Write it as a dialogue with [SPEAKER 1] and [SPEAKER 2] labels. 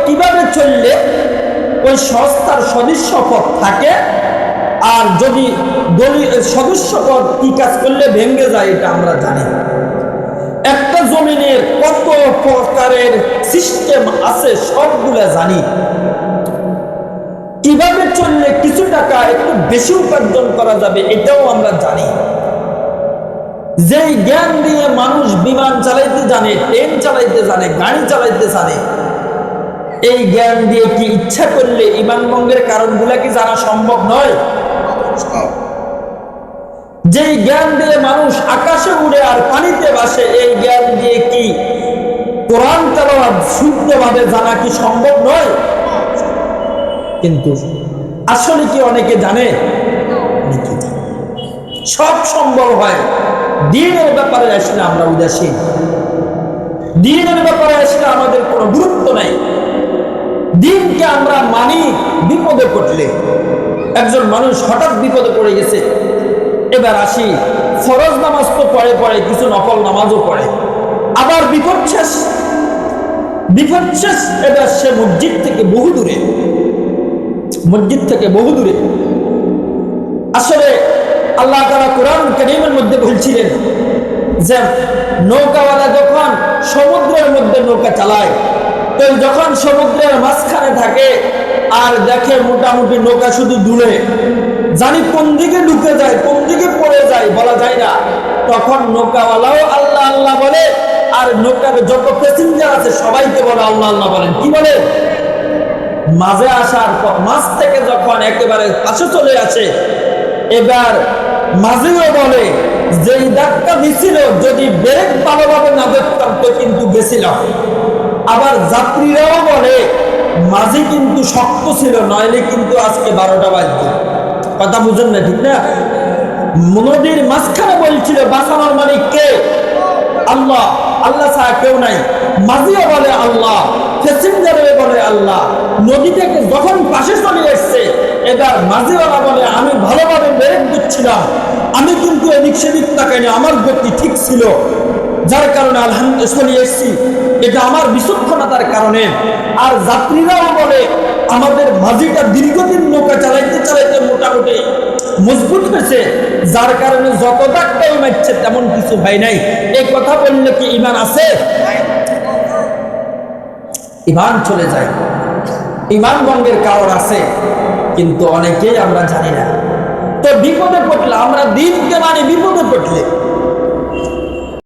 [SPEAKER 1] কিভাবে চললে ওই সংস্থার সদস্য পদ থাকে, আর যদি সদস্য পদ কি কাজ করলে ভেঙে যায় এটা আমরা জানি। একটা জমিনের কত প্রকারের সিস্টেম আছে সবগুলা জানি। কিভাবে চললে কিছু টাকা একটু বেশি উপার্জন করা যাবে এটাও আমরা জানি। যেই জ্ঞান দিয়ে মানুষ বিমান চালাইতে জানে, ট্রেন চালাইতে জানে, গাড়ি চালাইতে জানে, এই জ্ঞান দিয়ে কি ইচ্ছা করলে ইমান ভঙ্গের কারণগুলা কি জানা সম্ভব নয়? যেই জ্ঞান দিয়ে মানুষ আকাশে উড়ে আর পানিতে ভাসে, এই জ্ঞান দিয়ে কি কোরআন তেলাওয়াত শুদ্ধভাবে জানা কি সম্ভব নয়? কিন্তু আসলে কি অনেকে জানে? সব সম্ভব হয়। দ্বীনের ব্যাপারে আসলে আমরা উদাসীন, দ্বীনের ব্যাপারে আসলে আমাদের কোনো গুরুত্ব নাই। দ্বীনকে আমরা মানি বিপদে পড়লে। একজন মানুষ হঠাৎ বিপদে পড়ে গেছে, এবার আসি ফরজ নামাজ তো পড়ে পড়ে, কিছু নকল নামাজও পড়ে, আবার বিপদ শেষ। এবার সে মসজিদ থেকে বহু দূরে, আসলে আল্লাহ তাআলা কোরআন কারীমের মধ্যে বলছিলেন যে নৌকাওয়ালা যখন সমুদ্রের মধ্যে নৌকা চালায়, তো যখন সমুদ্রের মাঝখানে থাকে আর দেখে মোটামুটি নৌকা শুধু দূরে, জানি কোন দিকে ঢুকে যায় কোন দিকে পড়ে যায় বলা যায় না, তখন নৌকাওয়ালাও আল্লাহ আল্লাহ বলে, আর নৌকার যত প্যাসেঞ্জার আছে সবাইকে বলে আল্লাহ আল্লাহ বলেন। কি বলে? মাঝে আসার পর মাঝ থেকে যখন একেবারে পাশে চলে আসে, এবার মাঝেও বলে যেই ধাক্কা দিছিল যদি ব্রেক ভালোভাবে না দেখতাম তো কিন্তু গেছিলাম। আবার যাত্রীরাও বলে মাঝে কিন্তু শক্ত ছিল, নইলে কিন্তু আজকে 12টা বাজতো। কথা বুঝুন না, ঠিক না? নদীর মাঝখানে বলছিল বাঁচানোর মালিক কে? আল্লাহ, আল্লাহ ছাড়া কেউ নাই। মাঝিও বলে আল্লাহ, প্যাসেঞ্জারও বলে আল্লাহ। নদী থেকে যখন পাশে চলে এসছে, এবার মাঝিওয়ালা বলে আমি ভালোভাবে ব্রেক দিচ্ছিলাম, আমি কিন্তু এদিক সেদিক তাকাইনি, আমার গতি ঠিক ছিল, যার কারণে আলহামদুলিল্লাহ চলে এসছি, এটা আমার বিচক্ষণতার কারণে। আর যাত্রীরাও বলে আমাদের মাঝিটা দীর্ঘদিন নৌকা চালাইতে চালাইতে মোটামুটি মজবুত হয়েছে, যার কারণে যত ধাক্কাই মারছে তেমন কিছু হয় নাই। এই কথা বললে কি ঈমান আছে? ঈমান চলে যায়, ঈমান ভঙ্গের কারণ আছে, কিন্তু অনেকেই আমরা জানি না। তো বিপদে পড়লে আমরা দ্বীনকে মানি, বিপদে পড়লে